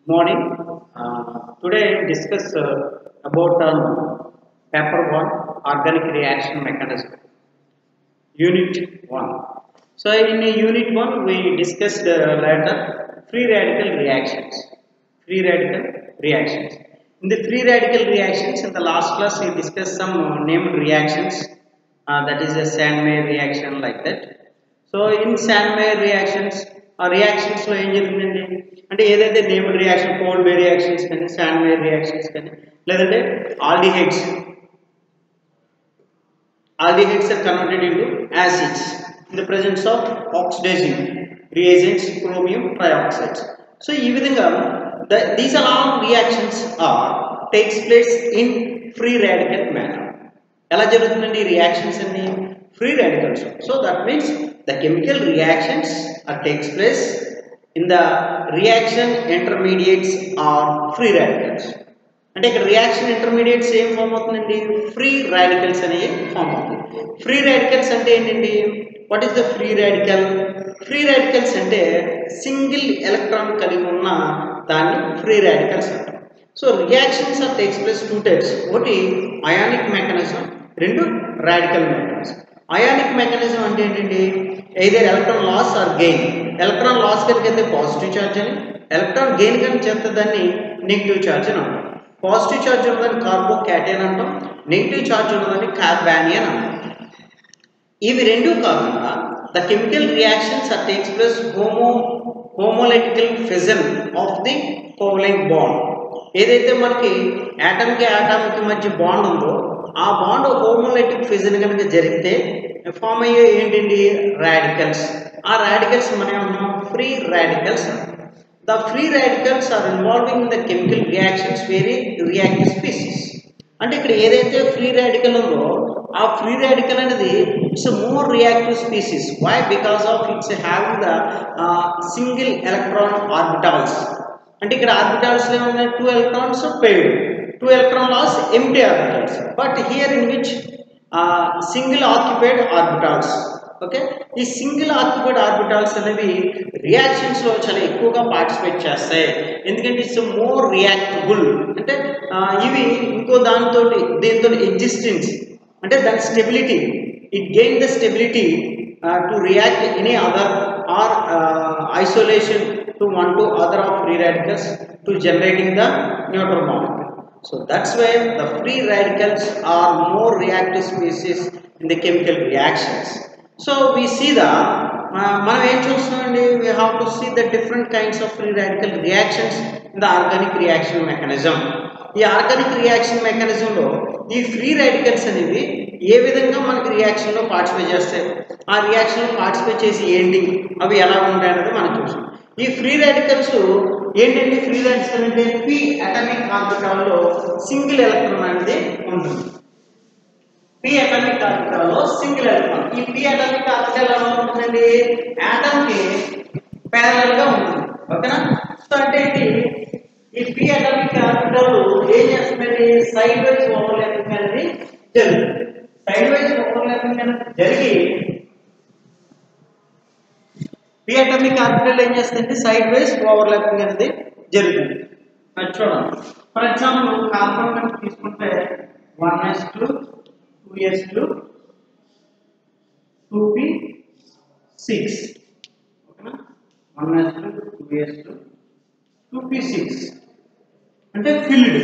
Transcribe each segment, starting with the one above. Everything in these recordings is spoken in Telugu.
Morning. Today discuss about paper 1 organic reaction mechanism unit 1. So in unit 1 we discussed later free radical reactions. In the free radical reactions in the last class we discussed some named reactions, that is a Sandmeyer reaction like that. So in Sandmeyer reactions లో ఏం జరుగుతుందండి అంటే ఏదైతే నేమ్డ్ రియాక్షన్ కోల్డ్ వే రియాక్షన్స్ కానీ శాండ్వేర్ రియాక్షన్స్ కానీ లేదంటే aldehydes are converted into acids in the presence of oxidizing reagents chromium trioxides. So ఈ విధంగా these are all reactions takes place in free radical manner. ఎలా జరుగుతుందండి ఈ రియాక్షన్స్ అన్ని free radicals. So that means the chemical reactions takes place in the reaction intermediates or free radicals. అంటే ఇక్కడ రియాక్షన్ ఇంటర్మీడియట్స్ ఏం ఫామ్ అవుతుందండి ఫ్రీ రాడికల్స్ అనేవి ఫామ్ అవుతుంది. ఫ్రీ రాడికల్స్ అంటే ఏంటండి what is the free radical? Free radicals అంటే సింగిల్ ఎలక్ట్రాన్ కలిగి ఉన్న దాన్ని ఫ్రీ రాడికల్స్ అంటారు. So reactions are takes place two types, ఒకటి అయానిక్ మెకానిజం, రెండు రాడికల్ మెకానిజం. అయానిక్ మెకానిజం అంటే ఏంటండి either electron loss or gain. Electron loss కనుక అయితే పాజిటివ్ ఛార్జ్ అని, ఎలక్ట్రాన్ గెయిన్ కనుక చేస్తే దాన్ని నెగిటివ్ ఛార్జ్ అని అంటాం. పాజిటివ్ ఛార్జ్ ఉన్నదాన్ని కార్బోకాటైన్ అంటాం, నెగిటివ్ ఛార్జ్ ఉన్నదాన్ని కార్బానియన్ అంటాం. ఇవి రెండు కాకుండా the chemical reactions are takes place homolytical fission of the covalent bond. ఏదైతే మనకి యాటమ్కి యాటమ్కి మధ్య బాండ్ ఉందో ఆ బాండ్ హోమోలైటిక్ ఫిజన్ కనుక జరిగితే ఫామ్ అయ్యే ఏంటండి రాడికల్స్. ఆ రాడికల్స్ మనం ఏమన్నా ఫ్రీ రాడికల్స్ అంటాం. The free radicals are involving in the chemical reactions very reactive species. అంటే ఇక్కడ ఏదైతే ఫ్రీ రాడికల్ ఉందో ఆ ఫ్రీ రాడికల్ అనేది it's more reactive species. Why? Because of its having the single electron orbitals. అంటే ఇక్కడ ఆర్బిటాల్స్ ఏమన్నా 2 electrons paired, 2 electron loss empty orbitals, but here in which single occupied orbitals. Okay, ఈ సింగిల్ ఆక్యుపైడ్ ఆర్బిటాల్స్ అనేవి రియాక్షన్స్ లో చాలా ఎక్కువగా పార్టిసిపేట్ చేస్తాయి. ఎందుకంటే ఇట్స్ మోర్ రియాక్టబుల్. అంటే ఇవి ఇంకో దీంతో ఎగ్జిస్టెన్స్ అంటే దాని stability, it gain the stability to react any other or isolation to one to other of free radicals to generating the neutral molecule. So that's why the free radicals are more reactive species in the chemical reactions. So we see the మనం ఏం చూస్తున్నామండి, we have to see the different kinds of free radical reactions in the organic reaction mechanism. ఈ ఆర్గానిక్ రియాక్షన్ మెకానిజంలో ఈ ఫ్రీ రాడికల్స్ అనేవి ఏ విధంగా మనకి రియాక్షన్లో పార్టిసిపేట్ చేస్తాయి, ఆ రియాక్షన్లో పార్టిసిపేట్ చేసి ఏంటి అవి ఎలా ఉంటాయి అనేది మనం చూసాం. ఈ ఫ్రీ రాడికల్స్ ఏంటంటే ఫ్రీ రాడికల్ అంటే పి అటామిక్ ఆర్బిటాల్లో సింగిల్ ఎలక్ట్రాన్ అనేది ఉంటుంది. పి అటామిక్ ఆర్బిటాల్లో సింగిల్ ఎలక్ట్రాన్. ఈ పి అటామిక్ ఆర్బిటాల్ ఎలా ఉంటుందండి, ఆటమ్ కి ప్యారలల్ గా ఉంటుంది. ఓకేనా? సో అంటే ఈ పి అటామిక్ ఆర్బిటాల్ ఏం చేస్తుందండి, సైడ్ వైజ్ ఓవర్లాపింగ్ అనేది జరుగుతుంది. సైడ్ వైజ్ ఓవర్లాపింగ్ అనేది జరిగి పి అటామిక్ ఆర్బిటాల్ ఏం చేస్తుందంటే సైడ్ వైజ్ ఓవర్లాపింగ్ అనేది జరుగుతుంది. చూడండి, ఫర్ ఎగ్జాంపుల్ కార్బన్ కనుక తీసుకుంటే 1s2 2s2 2p6. ఓకేనా? 1s2 2s2 2p6 అంటే ఫిల్డ్.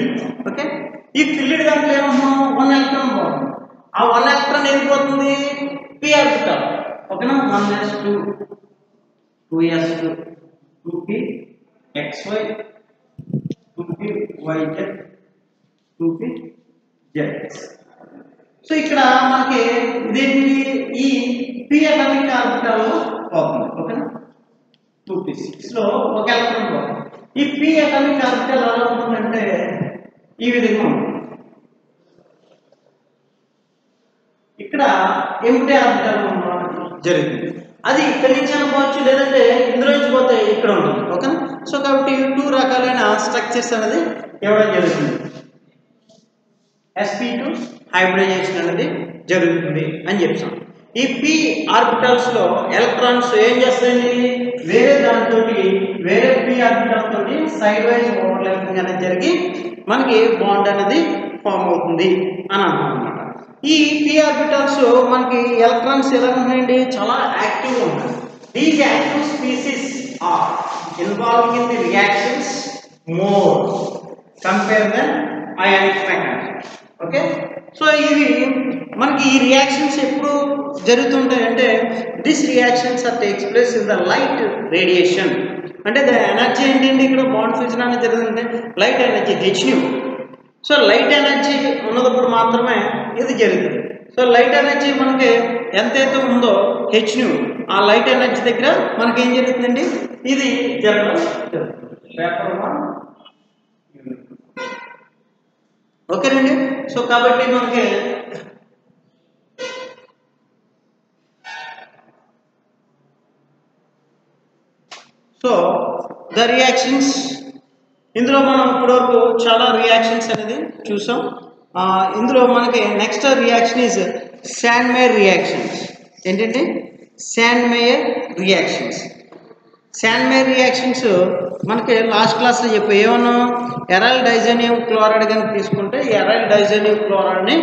ఓకే, ఈ ఫిల్డ్ దాంట్లో ఏమన్నా 1 ఎలక్ట్రాన్ పోతుంది. ఆ 1 ఎలక్ట్రాన్ ఏది పోతుంది, పి ఆర్బిటాల్. ఓకేనా? 1s2 2s2 2pxy 2pyz 2pz. So ఇక్కడ మనకి ఇదేంటి, ఈ పి అటామిక్ ఆర్బిటాల్ పోతుంది. ఓకేనా? 2p6 లో ఒక ఎలక్ట్రాన్ పోతుంది. ఈ పి అటామిక్ ఆర్బిటాల్ ఎలా ఉంటుందంటే ఈ విధంగా ఉంటుంది. ఇక్కడ ఎంప్టీ ఆర్బిటాల్ జరుగుతుంది. అది ఇక్కడి నుంచి అనుకోవచ్చు, లేదంటే ఇందులో నుంచి పోతే ఇక్కడ ఉంటుంది. ఓకేనా? సో కాబట్టి 2 రకాలైన స్ట్రక్చర్స్ అనేది ఇవ్వడం జరుగుతుంది. sp2 హైబ్రిడైజేషన్ అనేది జరుగుతుంది అని చెప్తాం. ఈ p ఆర్బిటల్స్ లో ఎలక్ట్రాన్స్ ఏం చేస్తాయండి, వేరే దాంతో వేరే p ఆర్బిటాల్ తోటి సైడ్ వైజ్ ఓవర్లాపింగ్ అనేది జరిగి మనకి బాండ్ అనేది ఫామ్ అవుతుంది అని అంటాం అనమాట. ఈ p ఆర్బిటాల్స్ మనకి ఎలక్ట్రాన్స్ ఎలా ఉన్నాయండి, చాలా యాక్టివ్గా ఉన్నాయి. These active species are involving in the reactions more compare than ionic mechanism. Okay, so ఇవి మనకి ఈ రియాక్షన్స్ ఎప్పుడు జరుగుతుంటాయంటే this reactions are takes place in the light radiation. అంటే ద ఎనర్జీ ఏంటంటే ఇక్కడ బాండ్ ఫ్యూజన్ అనేది జరుగుతుంటే light energy hν. So light energy ఉన్నప్పుడు మాత్రమే ఇది జరుగుతుంది. సో లైట్ ఎనర్జీ మనకి ఎంతైతే ఉందో hν, ఆ లైట్ ఎనర్జీ దగ్గర మనకి ఏం జరుగుతుందండి, ఇది జరగడం జరుగుతుంది. పేపర్ 1 ఓకేనండి. సో కాబట్టి మనకి సో ద రియాక్షన్స్, ఇందులో మనం ఇప్పటివరకు చాలా రియాక్షన్స్ అనేది చూసాం. ఇందులో మనకి నెక్స్ట్ రియాక్షన్ ఈజ్ శాండ్మేయర్ రియాక్షన్స్. ఏంటంటే శాండ్మేయర్ రియాక్షన్స్. శాండ్మేయర్ రియాక్షన్స్ మనకి లాస్ట్ క్లాస్లో చెప్పి ఏమన్నా ఎరైల్ డైజోనియం క్లోరైడ్ కనుక తీసుకుంటే ఈ ఎరైల్ డైజోనియం క్లోరైడ్ని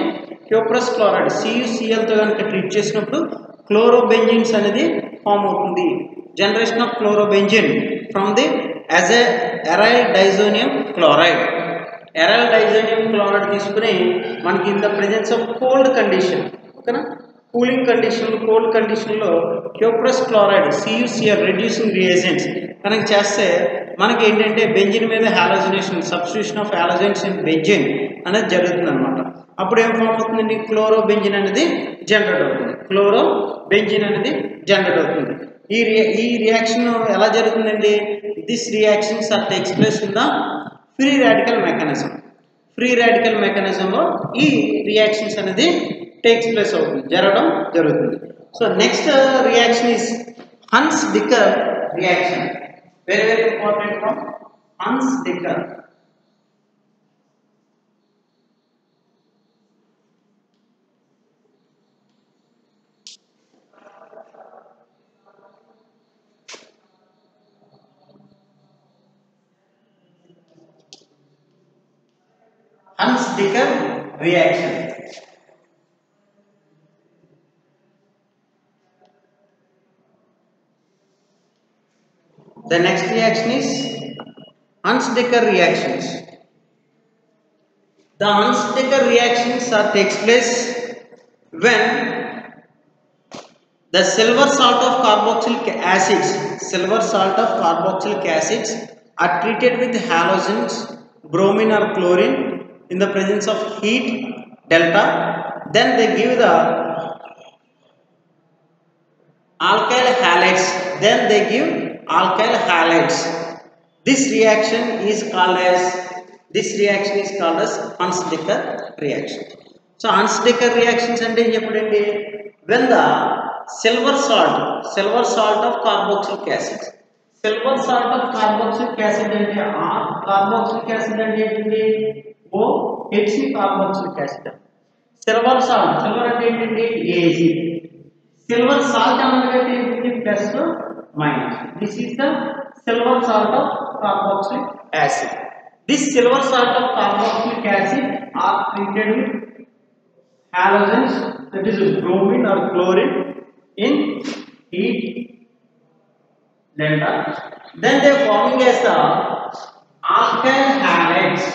క్యూప్రస్ క్లోరైడ్ CuClతో కనుక ట్రీట్ చేసినప్పుడు క్లోరోబెంజిన్స్ అనేది ఫామ్ అవుతుంది. Generation of chlorobenzene from the as a arrival diazonium chloride. Arrival diazonium chloride తీసుకుని మనకి in the presence of cold condition, ఓకేనా, కూలింగ్ కండిషన్, కోల్డ్ కండిషన్లో cuprous chloride CuCl reducing reagents కనుక చేస్తే మనకి ఏంటంటే బెంజిన్ మీద halogenation, substitution of halogens in benzene అనేది జరుగుతుంది అనమాట. అప్పుడు ఏం ఫామ్ అవుతుందండి, క్లోరోబెంజిన్ అనేది జనరేట్ అవుతుంది. క్లోరోబెంజిన్ అనేది జనరేట్ అవుతుంది. ఈ రియాక్షన్ ఎలా జరుగుతుందండి, this reactions are takes place in the free radical mechanism. Free radical మెకానిజంలో ఈ రియాక్షన్స్ అనేది టేక్స్ ప్లేస్ అవుతుంది, జరగడం జరుగుతుంది. So next reaction is Hunsdiecker reaction. Very very important one, Hunsdiecker. Hans-Dicker reaction. The next reaction is Hans-Dicker reactions. The Hans-Dicker reactions takes place when the silver salt of carboxylic acids are treated with halogens, bromine or chlorine in the presence of heat delta. Then they give the alkyl halides. This reaction is called as Hans-Dicker reaction. So Hans-Dicker reactions ante em cheppudandi, when the silver salt of carboxylic acid, silver salt of carboxylic acid ante carboxylic acid ante entindi OH carboxylic acid. Silver salt, silver ante entindi Ag. Silver salt anagate entindi plus minus. This is the silver salt of carboxylic acid. This silver salt of carboxylic acid are treated with halogens, that is bromine or chlorine in heat delta. Then they forming as the alkyl halides.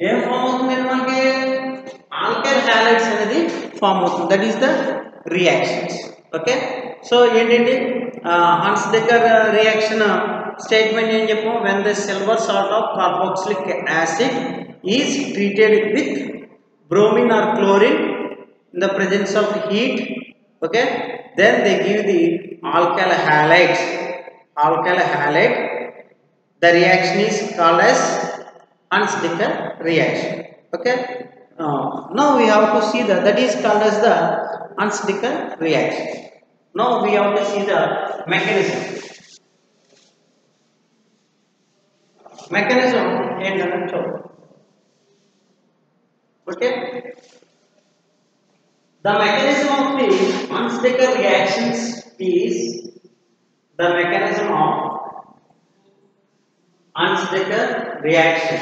ఏం ఫామ్ అవుతుందండి, మనకి ఆల్కైల్ హాలైడ్స్ అనేది ఫామ్ అవుతుంది. That is the reactions. Okay, so ఏంటండి హన్స్-డిక్కర్ రియాక్షన్ స్టేట్మెంట్ ఏం చెప్పాం, when the silver salt of carboxylic acid is treated with bromine or chlorine in the presence of heat, okay, then they give the alkyl halide. The reaction is called as Hans-Dicker reaction. Okay, now we have to see that is called as the Hans-Dicker reaction. Now we have to see the mechanism ఏంటంటే చూడండి. Okay. The mechanism of the Hunsaker reactions is the mechanism of Hunsaker reaction.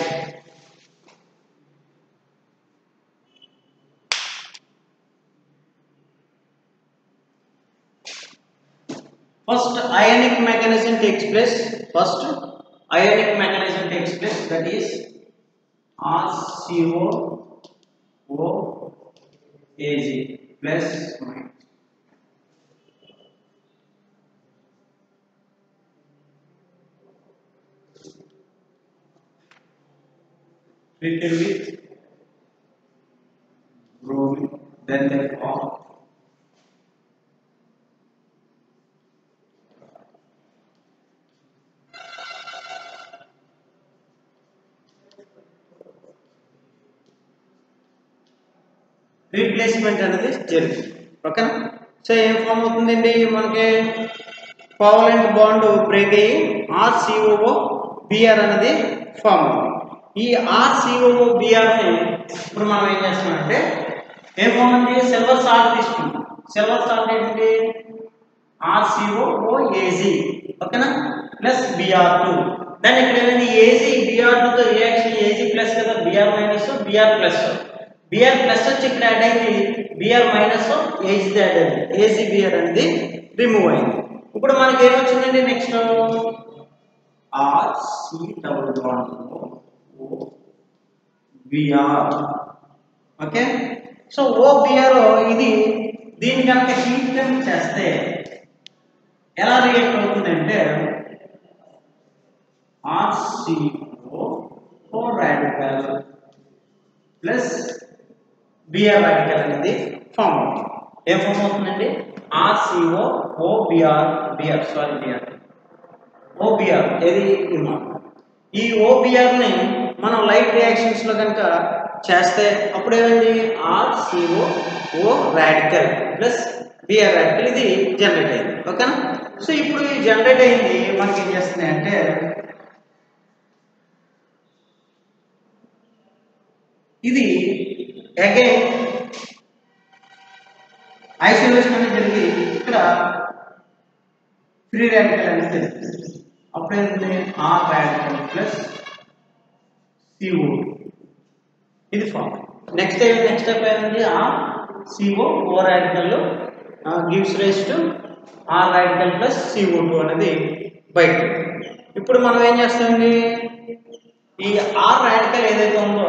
First ionic mechanism takes place. First ionic mechanism takes place, that is RCOOAG plus minus. Treated with bromine, then they form replacement అనేది జరుగుతుంది. ఓకేనా. సో ఏం ఫామ్ అవుతుందండి, మనకి కోవలెంట్ బాండ్ బ్రేక్ అయ్యి RCOOBr అనేది ఫామ్ అవుతుంది. ఈ RCOOBrని ఇప్పుడు మనం ఏం చేస్తామంటే ఏం ఫామ్ ఉంది, సిల్వర్ సాల్ట్ తీసుకుంటాం. సిల్వర్ సాల్ట్ ఏంటి, RCOOAG, ఓకేనా, ప్లస్ Br2. దాన్ని ఇక్కడ ఏమైంది, AG Br2 తో రియాక్షన్ AG ప్లస్ కదా, Br minus Br plus, Br plus వచ్చి ఇక్కడ యాడ్ అయింది, Br మైనస్ AG యాడ్ అయింది, AgBr అనేది రిమూవ్ అయింది. ఇప్పుడు మనకి ఏమొచ్చిందండి, next RC≡OBr. Okay. So OBr ఇది దీన్ని కనుక హీట్ కనుక చేస్తే ఎలా రియాక్ట్ అవుతుందంటే RCO radical plus Br radical అనేది ఫామ్ అవుతుంది. ఏం ఫామ్ అవుతుందండి, RCOOBr OBr ఏది, ఈ OBr ని మనం లైట్ రియాక్షన్స్ లో కనుక చేస్తే అప్పుడు ఏమైంది, RCOO radical plus Br radical ఇది జనరేట్ అయింది. ఓకేనా. సో ఇప్పుడు ఈ జనరేట్ అయింది మనకి ఏం చేస్తుంది అంటే ఇది అగైన్ ఐసోలేషన్ అనేది జరిగి ఇక్కడ ఫ్రీ రాడికల్ అనేది జరుగుతుంది. అప్పుడు ఏంటంటే R రాడికల్ ప్లస్ CO ఇది ఫామ్. నెక్స్ట్ స్టెప్ ఏంటంటే RCOO radical gives rise to R radical plus CO2 అనేది బయట. ఇప్పుడు మనం ఏం చేస్తామండి, ఈ R రాడికల్ ఏదైతే ఉందో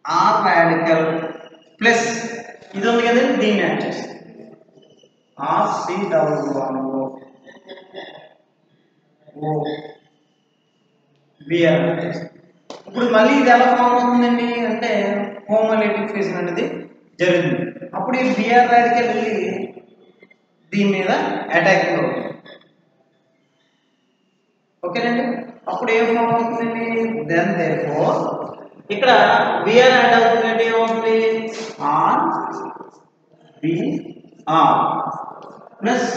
R రాడికల్ ప్లస్ ఇది ఉంది కదండి, దీన్ని యాడ్ చేస్తాం RC≡OBr. ఇప్పుడు మళ్ళీ ఇది ఎలా ఫామ్ అవుతుందండి అంటే హోమోలైటిక్ ఫేజ్ అనేది జరుగుతుంది. అప్పుడు ఈ Br రాడికల్ వెళ్ళి దీని మీద అటాక్ అవుతుంది. ఓకేనండి. అప్పుడు ఏం ఫామ్ అవుతుందండి, దెన్ దేర్ఫోర్ ఇక్కడ Br యాడ్ అవుతుందండి, ఏమవుతుంది RBr plus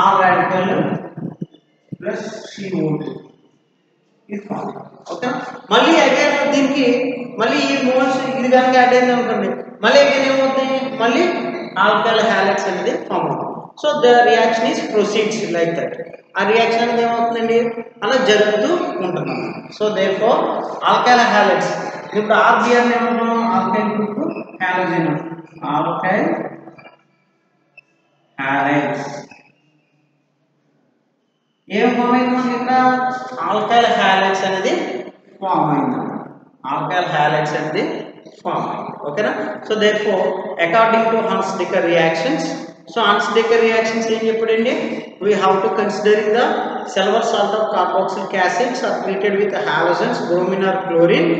R radical plus CO2 ఇది ఫామ్. ఓకే. మళ్ళీ అగైన్ దీనికి మళ్ళీ ఈ మోల్స్ ఇది కనుక యాడ్ అయింది అనుకోండి, మళ్ళీ అగైన్ ఏమవుతుంది, మళ్ళీ ఆల్కైల్ హాలైడ్స్ అనేది ఫామ్ అవుతుంది. So the reaction is proceeds like that. ఆ రియాక్షన్ అనేది ఏమవుతుందండి, అలా జరుగుతూ ఉంటుంది. సో దేర్ఫోర్ ఆల్కైల్ హాలైడ్స్, ఇప్పుడు RBr ఏమంటాం, alkyl group halogen, alkyl halides ఏం ఫామ్ అయింది మనకి, ఇక్కడ ఆల్కైల్ హాలైడ్స్ అనేది ఫామ్ అయింది. ఆల్కైల్ హాలైడ్స్ అనేది ఫామ్ అయింది. ఓకేనా. So therefore according to Hunsaker reactions, so Hunsaker reactions ఏం చెప్పాడండి, we have to considering the silver salt of carboxylic acids are treated with halogens, bromine or chlorine,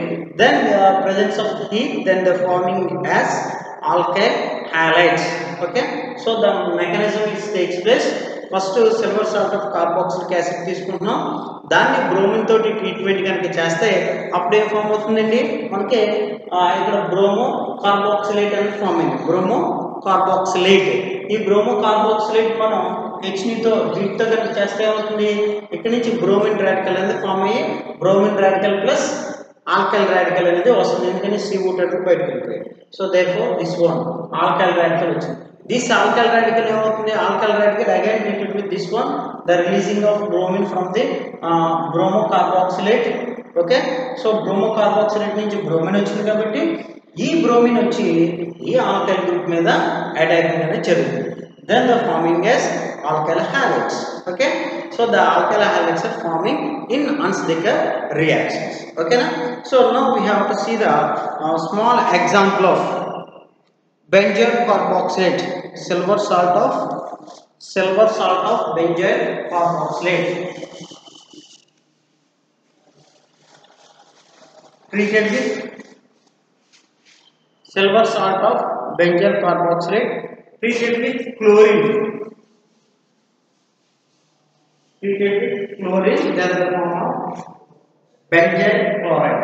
then the presence of heat, then the forming as alkyl halides. Okay. So the mechanism is takes place. First silver salt of carboxylic acid తీసుకుంటున్నాం, దాన్ని బ్రోమిన్ తోటి ట్రీట్మెంట్ కనుక చేస్తే అప్పుడు ఏం ఫామ్ అవుతుందండి, మనకి ఇక్కడ బ్రోమో కార్బాక్సిలేట్ అనేది ఫామ్ అయింది. బ్రోమో కార్బాక్సిలేట్, ఈ బ్రోమో కార్బాక్సిలేట్ మనం హెచ్నితో హీట్తో కనుక చేస్తే ఏమవుతుంది, ఇక్కడ నుంచి బ్రోమిన్ రాడికల్ అనేది ఫామ్ అయ్యి bromine radical plus alkyl radical అనేది వస్తుంది, ఎందుకని CO2 బయటకు వెళ్ళిపోయి. So therefore this one alkyl radical వచ్చింది. దిస్ ఆల్కైల్ రాడికల్ ఏమవుతుంది, alkyl radical again treated with this one the releasing of bromine from the bromo carboxylate. Okay, so bromo carboxylate నుంచి బ్రోమిన్ వచ్చింది కాబట్టి ఈ బ్రోమిన్ వచ్చి ఈ ఆల్కైల్ గ్రూప్ మీద అటాకింగ్ అనేది జరుగుతుంది. Then the forming is alkyl halides. Okay, so the alkyl halides are forming in Hunsaker reactions. Okay na? So now we have to see the small example of benzyl carboxylate, silver salt of benzyl carboxylate treated with silver salt of benzyl carboxylate treated with chlorine. Then the form of benzyl chloride.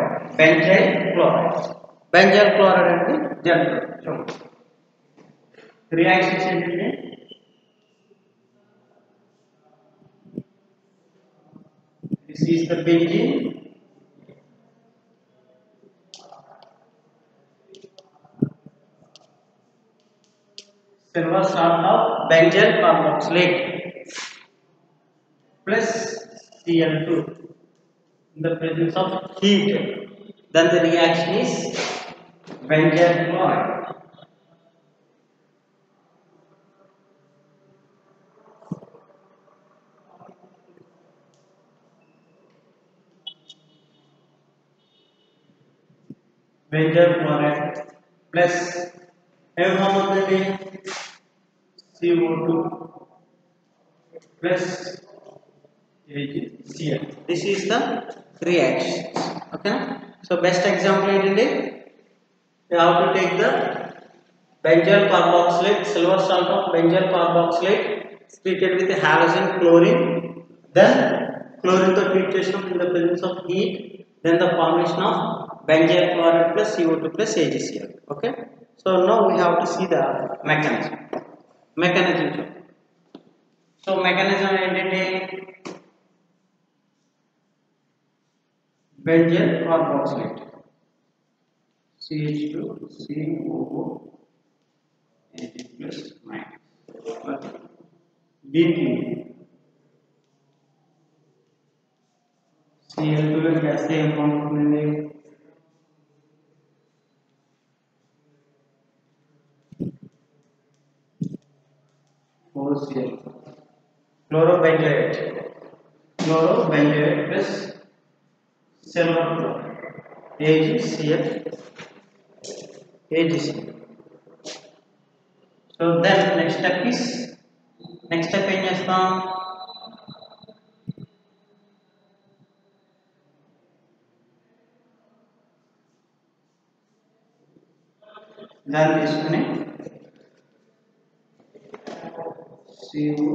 Benzyl chloride and the general. So reactions ఏంటంటే this is the benzene. Silver salt of benzyl carboxylate plus Cl2 in the presence of heat. Then the reaction is benzyl chloride. Benzyl chloride plus CO2 plus HCl. This is the reaction. Okay, so best example ఏంటంటే we have to take the benzyl carboxylate, silver salt of benzyl carboxylate treated with halogen chlorine, then chlorine to treat చేసినప్పుడు in the presence of heat, then the formation of benzyl chloride plus CO2 plus HCl. Okay, so now we have to see the mechanism. So mechanism ఏంటంటే benzyl carboxylate CH2COO plus దీనికి Cl2 చేస్తే ఏం ఫామ్ అవుతుంది, chlorobenzoate plus silver AgCl. So then next step ఏం చేస్తాం, దాన్ని తీసుకుని CO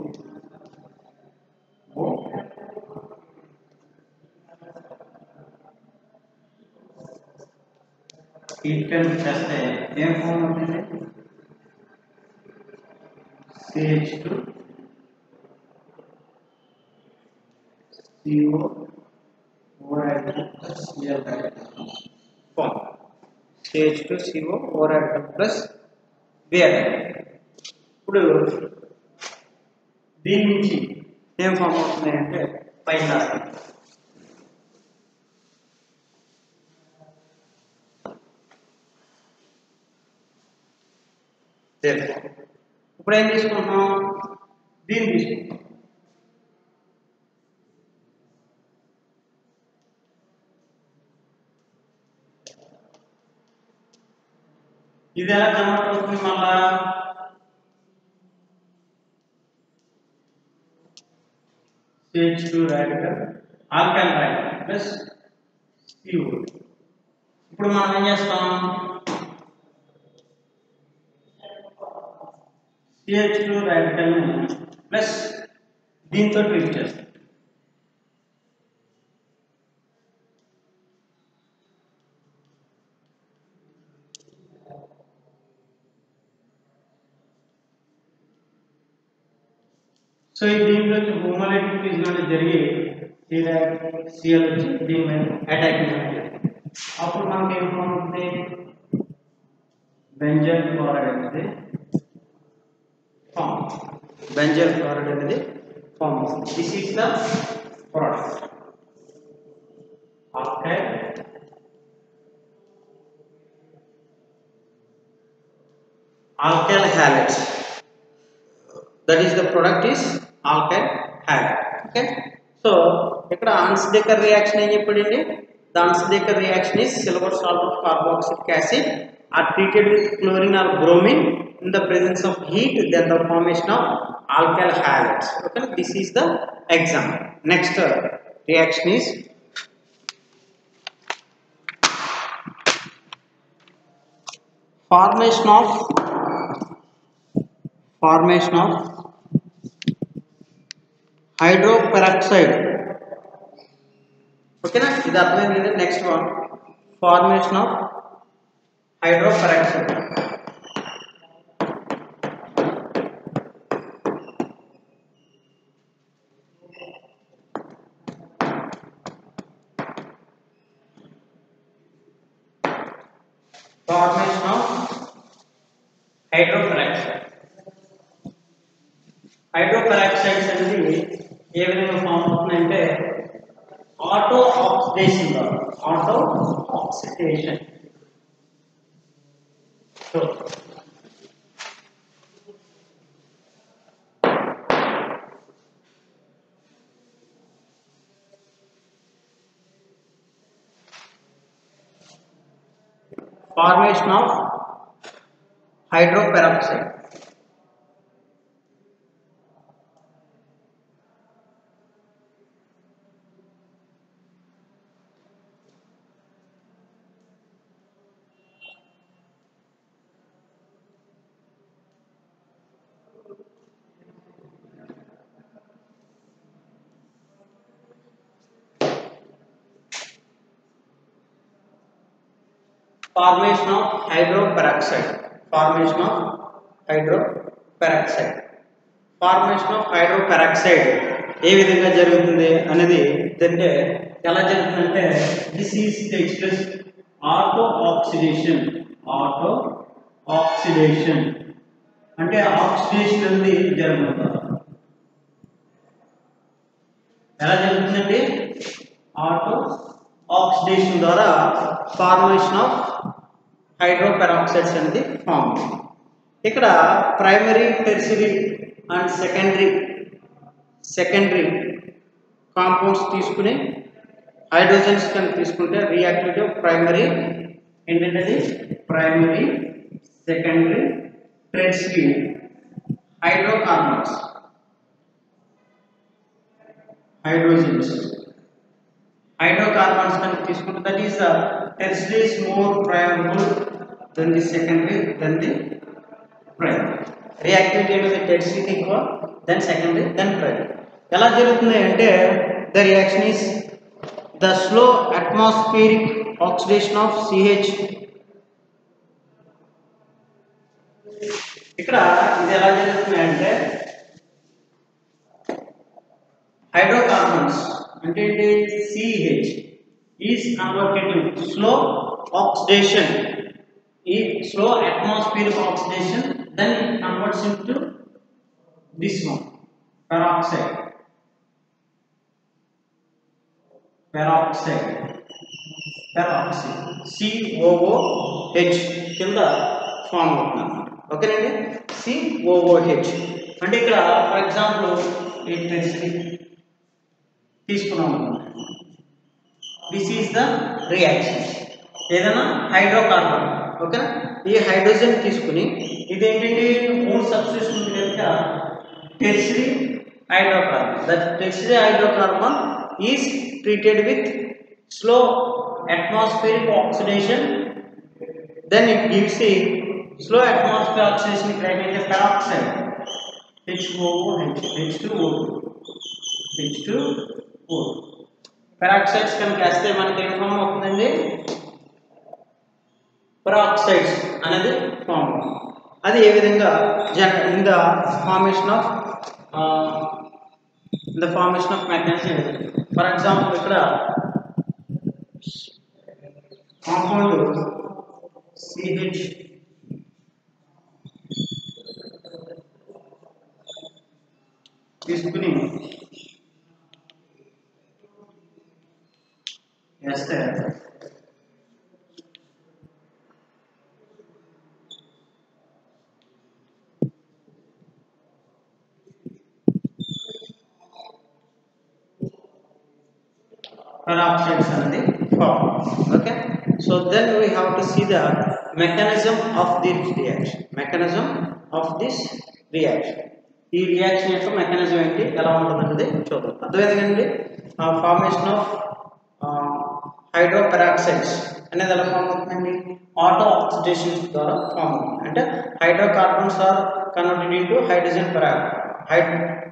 హీట్ కనుక చేస్తే ఏం ఫామ్ అవుతుంది, CH2CO form CH2CO plus Br. ఇప్పుడు దీని నుంచి ఏం ఫామ్ అవుతుంది అంటే పైన ఇప్పుడు ఏం తీసుకుంటున్నాం, దీన్ని తీసుకుంటాం. ఇది ఎలా కన్వర్ట్ అవుతుంది, మళ్ళా CH2 radical alkyl radical plus CO. ఇప్పుడు మనం ఏం చేస్తాం, CH2 రాడికల్ ప్లస్ దీంతో ట్రీట్ చేస్తాం. సో సో ఈ దీంట్లో హోమోలైటిక్ ఫ్యూజన్ అనేది జరిగి సిఎల్ వచ్చి దీని మీద అటాకింగ్ అనేది అప్పుడు మనకి ఏం ఫామ్ అవుతుంది బెంజైల్ క్లోరైడ్ అనేది ఫామ్ బెంజైల్ క్లోరైడ్ అనేది ఫామ్ అవుతుంది this is the product alkyl alkyl halides, that is the product is alkyl halide. Okay, so ikkada Ansdecker reaction em cheppadindi, the Ansdecker reaction is silver salt of carboxylic acid are treated with chlorine or bromine in the presence of heat, then the formation of alkyl halides. Okay, this is the example. Next reaction is formation of hydroperoxide. Okay na, ఇది అర్థమైంది కదా. Next one formation of hydroperoxide. Formation of hydroperoxide. Hydroperoxides అనేది ఏ విధంగా ఫామ్ అవుతుందంటే ఆటో ఆక్సిడేషన్ ద్వారా, auto oxidation. So formation of hydroperoxide. Formation of hydroperoxide. Formation of hydroperoxide. Formation of hydroperoxide ఏ విధంగా జరుగుతుంది అనేది అంటే ఎలా జరుగుతుందంటే this is express auto oxidation. Auto oxidation అంటే ఆక్సిడేషన్ అనేది జరుగుతుంది. ఎలా జరుగుతుందండి? ఆటో ఆక్సిడేషన్ ద్వారా ఫార్మేషన్ ఆఫ్ హైడ్రోపెరాక్సైడ్స్ అనేది ఫామ్. ఇక్కడ primary, tertiary and secondary compounds తీసుకుని హైడ్రోజన్స్ కనుక తీసుకుంటే రియాక్టివిటీ ఆఫ్ ప్రైమరీ ఏంటంటే primary, secondary, tertiary hydrocarbons, hydrocarbons can తీసుకుంటే that is the tertiary is more primary than the secondary than the primary. Reactivity అనేది tertiary ఎక్కువ, then secondary, then primary. ఎలా జరుగుతుంది అంటే the reaction is the slow atmospheric oxidation of CH. ఇక్కడ ఇది ఎలా జరుగుతుంది అంటే hydrocarbons అంటే CH is converted to slow oxidation, slow atmospheric oxidation, then it converts into this one peroxide COOH కింద ఫామ్ అవుతుంది. ఓకేనండి, COOH అంటే ఇక్కడ ఫర్ ఎగ్జాంపుల్ ఈ టెర్షరీ తీసుకున్నాం. This is the reaction. ఏదైనా హైడ్రోకార్బన్, ఓకేనా, ఈ హైడ్రోజన్ తీసుకుని ఇదేంటంటే 3 సబ్స్టిట్యూషన్ ఉంది కనుక tertiary hydrocarbon. That tertiary hydrocarbon is treated with slow atmospheric oxidation, then it gives a slow atmospheric oxidation criteria peroxide H2O. Peroxides can kaste manaki em form avutundandi peroxides anadi form. అది ఏ విధంగా in the formation of the formation of mechanism. For example, ikkada compound CH తీసుకుని వేస్తే peroxides అనేది form. Okay, so then we have to see the mechanism of this reaction. Mechanism of this reaction. ఈ రియాక్షన్ యొక్క మెకానిజం ఏంటి, ఎలా ఉంటుందనేది చూద్దాం. అర్థమైందండి. ఫార్మేషన్ ఆఫ్ హైడ్రోపెరాక్సైడ్స్ అనేది ఎలా ఫామ్ అవుతుందండి, ఆటో ఆక్సిడేషన్ ద్వారా ఫామ్ అవుతుంది. అంటే హైడ్రోకార్బన్స్ ఆర్ కన్వర్టెడ్ ఇంటూ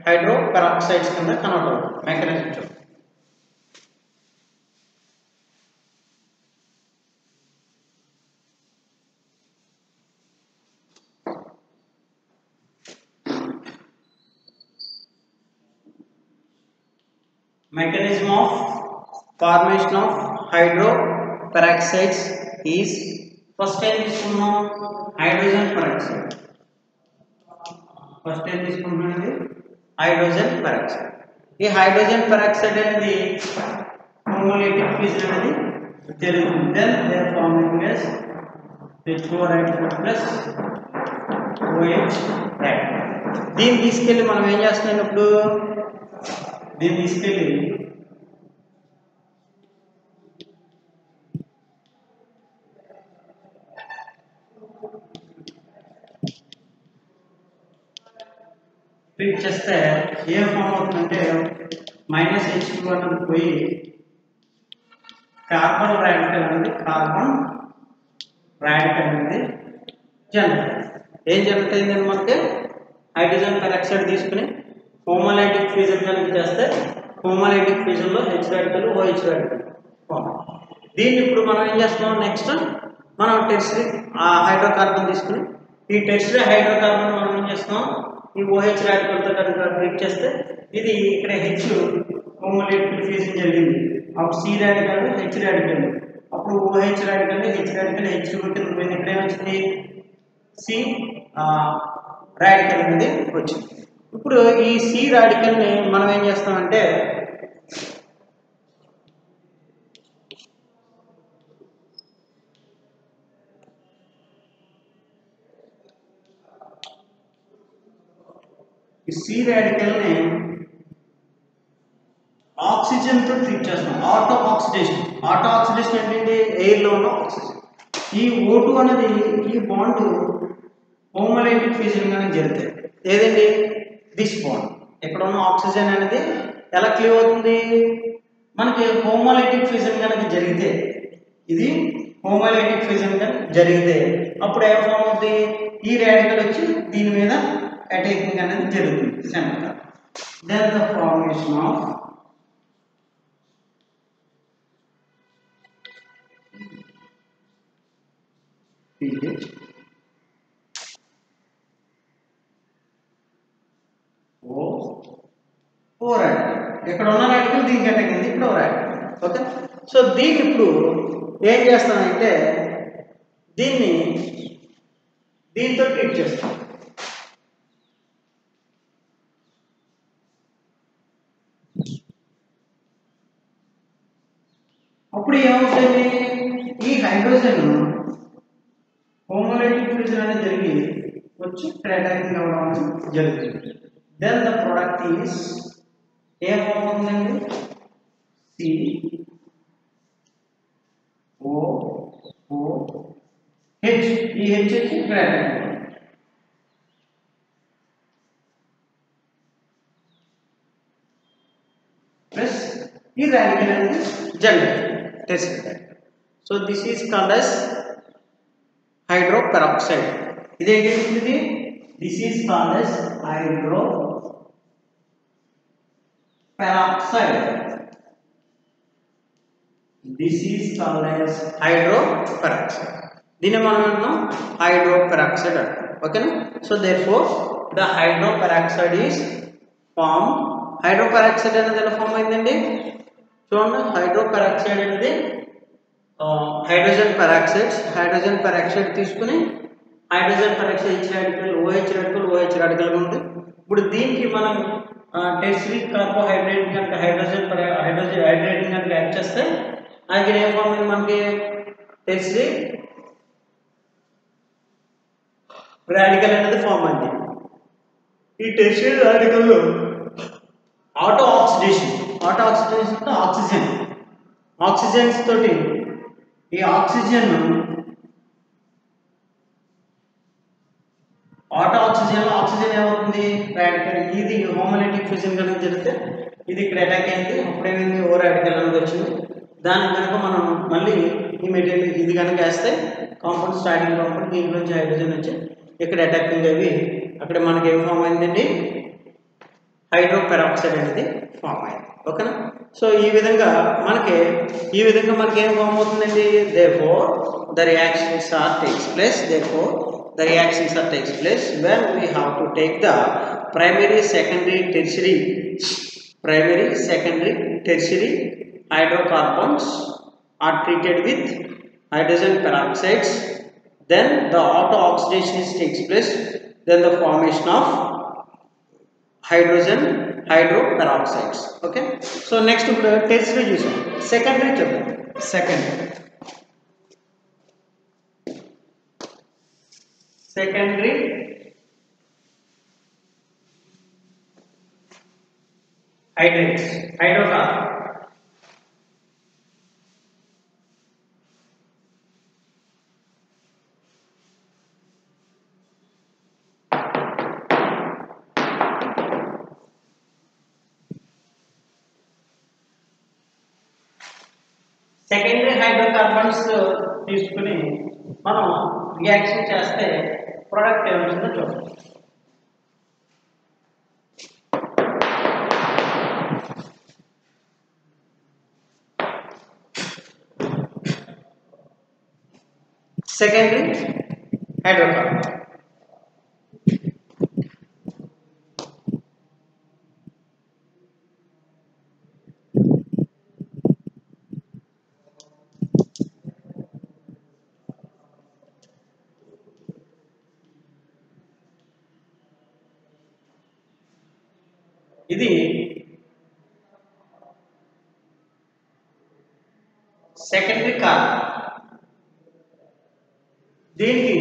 హైడ్రోపెరాక్సైడ్స్ కింద కన్వర్ట్ అవుతుంది. మెకానిజం చూద్దాం. Mechanism of formation of hydroperoxides is first time తీసుకున్నాం hydrogen peroxide. First time తీసుకున్నది hydrogen peroxide. ఈ hydrogen peroxide అనేది homolytic fission అనేది జరుగుతుంది. Then they are forming as H2O plus OH. దీన్ని తీసుకెళ్ళి మనం ఏం చేస్తున్నాం ఇప్పుడు, దీన్ని తీసుకెళ్ళి ట్రీట్ చేస్తే ఏం ఫామ్ అవుతుందంటే -H2 అనేది పోయి కార్బన్ రాడికల్ అనేది జనరేట్. ఏం జనరేట్ అయిందని మనకి హైడ్రోజన్ పెరాక్సైడ్ తీసుకుని హోమోలైటిక్ ఫ్యూజన్ కనుక చేస్తే హోమోలైటిక్ ఫ్యూజన్ లో H radical OH radical form. దీన్ని ఇప్పుడు మనం ఏం చేస్తున్నాం, నెక్స్ట్ మనం టెర్షరీ హైడ్రోకార్బన్ తీసుకుని ఈ టెర్షరీ హైడ్రోకార్బన్ మనం ఏం చేస్తున్నాం, ఈ OH రాడికల్ తో కనుక ట్రీట్ చేస్తే ఇది ఇక్కడ H హోమోలైటిక్ ఫ్యూజన్ జరిగింది. అప్పుడు C రాడికల్ H రాడికల్, అప్పుడు OH radical H radical H కింద పోయింది. ఇక్కడ ఏమొచ్చింది, C రాడికల్ అనేది వచ్చింది. ఇప్పుడు ఈ C రాడికల్ ని మనం ఏం చేస్తామంటే ఈ C రాడికల్ ని ఆక్సిజన్ తో ట్రీట్ చేస్తాం. ఆటో ఆక్సిడేషన్ ఏంటంటే ఎయిర్ లో ఉన్న ఆక్సిజన్. ఈ O2 అనేది ఈ బాండ్ హోమోలైటిక్ ఫ్యూజన్ కనుక జరిగితే ఏదండి, దిస్ బాండ్ ఇక్కడ ఉన్న ఆక్సిజన్ అనేది ఎలా క్లీవ్ అవుతుంది, మనకి హోమోలైటిక్ ఫ్యూజన్ కనుక జరిగితే, ఇది హోమోలైటిక్ ఫ్యూజన్ కనుక జరిగితే అప్పుడు ఏం ఫామ్ అవుతుంది, ఈ రాడికల్ వచ్చి దీని మీద అటాకింగ్ అనేది జరుగుతుంది centre. Then the formation of pH O radical. ఇక్కడ ఉన్న రాడికల్ దీనికి అటాక్ అయింది, ఇక్కడ ఓ రాడికల్. ఓకే, సో దీన్ని ఇప్పుడు ఏం చేస్తానంటే దీంతో ట్రీట్ చేస్తాం. అప్పుడు ఏమవుతుంది, ఈ హైడ్రోజన్ హోమోలైటిక్ ఫ్యూజన్ అనేది జరిగి వచ్చి అటాకింగ్ అవ్వడం జరుగుతుంది. దెన్ ద ప్రొడక్ట్ ఈస్ ఏం ఫామ్ అవుతుందండి, COOH. ఈ H వచ్చి ఇక్కడ ప్లస్ ఈ రాడికల్ అనేది generate. So this is called as hydroperoxide. ఇదేంటిది, this is called as hydroperoxide. This is called as hydroperoxide. దీన్ని మనం అంటున్నాం hydroperoxide అంటాం. ఓకేనా. So therefore the hydroperoxide is form hydroperoxide అనేది ఎలా ఫామ్ అయిందండి? చూడండి, హైడ్రో పెరాక్సైడ్ అనేది హైడ్రోజన్ పెరాక్సైడ్ తీసుకుని హైడ్రోజన్ పెరాక్సైడ్ ఇచ్చిన రాడికల్ OH రాడికల్ ఉంది. ఇప్పుడు దీనికి మనం టెర్షియరీ కార్బోహైడ్రేట్ కనుక హైడ్రోజన్ హైడ్రేటింగ్ కనుక యాడ్ చేస్తే అది ఏం ఫామ్ అయింది మనకి? టెర్షియరీ రాడికల్ అనేది ఫామ్ అయింది. ఈ టెర్షియరీ రాడికల్లో ఆటో ఆక్సిడేషన్ ఆక్సిజన్స్ తోటి ఈ ఆక్సిజన్ ఏమవుతుంది? రాడికల్. ఇది హోమోలైటిక్ ఫ్యూజన్ కనుక జరిగితే ఇది ఇక్కడ అటాక్ అయింది. అప్పుడేమైంది? ఓ రాడికల్ అనేది వచ్చింది. దానికి కనుక మనం మళ్ళీ ఈ మెటీరియల్ ఇది కనుక వేస్తే కాంపౌండ్ స్టార్టింగ్ కాంపౌండ్ దీంట్లో నుంచి హైడ్రోజన్ వచ్చి ఇక్కడ అటాకింగ్ అవి అక్కడ మనకి ఏం ఫామ్ అయిందండి? హైడ్రో పెరాక్సైడ్ అనేది ఫామ్ అయింది. ఓకేనా? సో ఈ విధంగా మనకి ఏం ఫామ్ అవుతుందండి? therefore the reactions are takes place when we have to take the primary secondary tertiary hydrocarbons are treated with hydrogen peroxides, then the auto oxidation takes place, then the formation of hydro peroxides. Okay, so next tertiary చూసాం. secondary చూద్దాం. secondary hydrocarbon. సెకండరీ హైడ్రోకార్బన్స్ తీసుకుని మనం రియాక్షన్ చేస్తే ప్రోడక్ట్ ఏమవుతుందో చూద్దాం. సెకండరీ హైడ్రోకార్బన్ ఇది సెకండరీ కార్బన్. దీనికి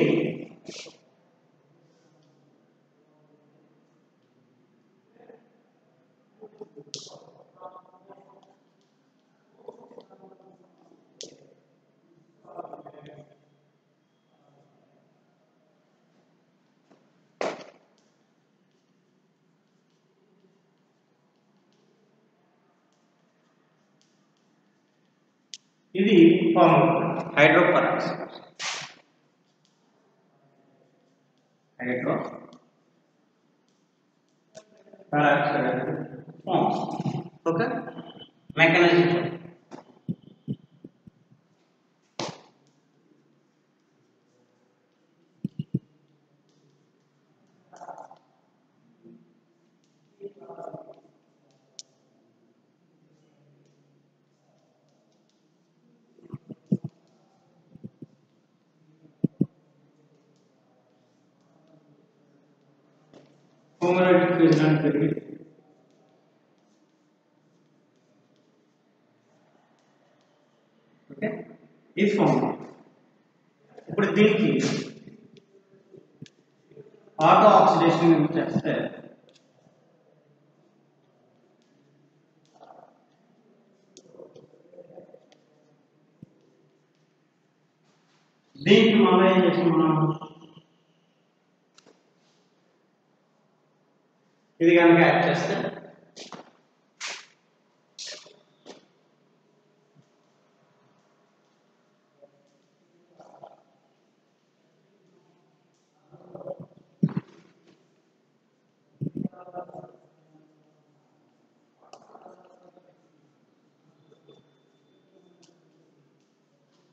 ఇది form hydroperoxide forms. Okay, mechanism homolytic fusion అని జరిగింది. ఓకే, ఈ ఫామ్. ఇప్పుడు దీనికి ఆటో ఆక్సిడేషన్ చేస్తే దీనికి మనం ఏం చేస్తున్నాం? ఇది కనుక యాడ్ చేస్తే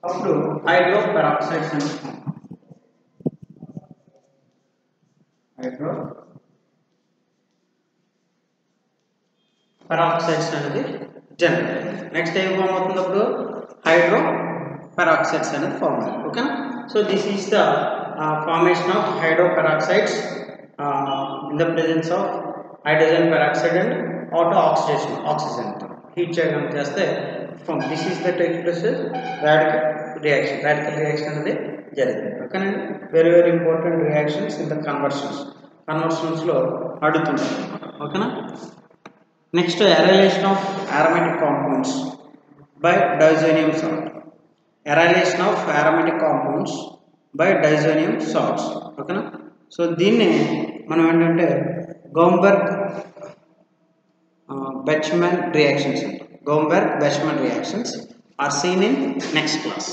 అప్పుడు హైడ్రో పెరాక్సైడ్స్ అని హైడ్రో ఆక్సైడ్స్ అనేది జనరేట్. నెక్స్ట్ ఏం ఫామ్ అవుతున్నప్పుడు హైడ్రో పెరాక్సైడ్స్ అనేది ఫామ్ అవుతుంది. ఓకేనా. So this is the formation of hydroperoxides in the presence of hydrogen peroxide and auto oxidation oxygen heat చేయడం చేస్తే this is the take place radical reaction అనేది జరుగుతుంది. ఓకేనండి. Very very important reactions in the కన్వర్షన్స్లో అడుగుతుంటారు. ఓకేనా. Next arylation of aromatic compounds by diazonium salt. అరైలేషన్ of aromatic compounds by diazonium salts. ఓకేనా. సో దీన్ని మనం ఏంటంటే Gomberg-Bechmann reactions are seen in next class.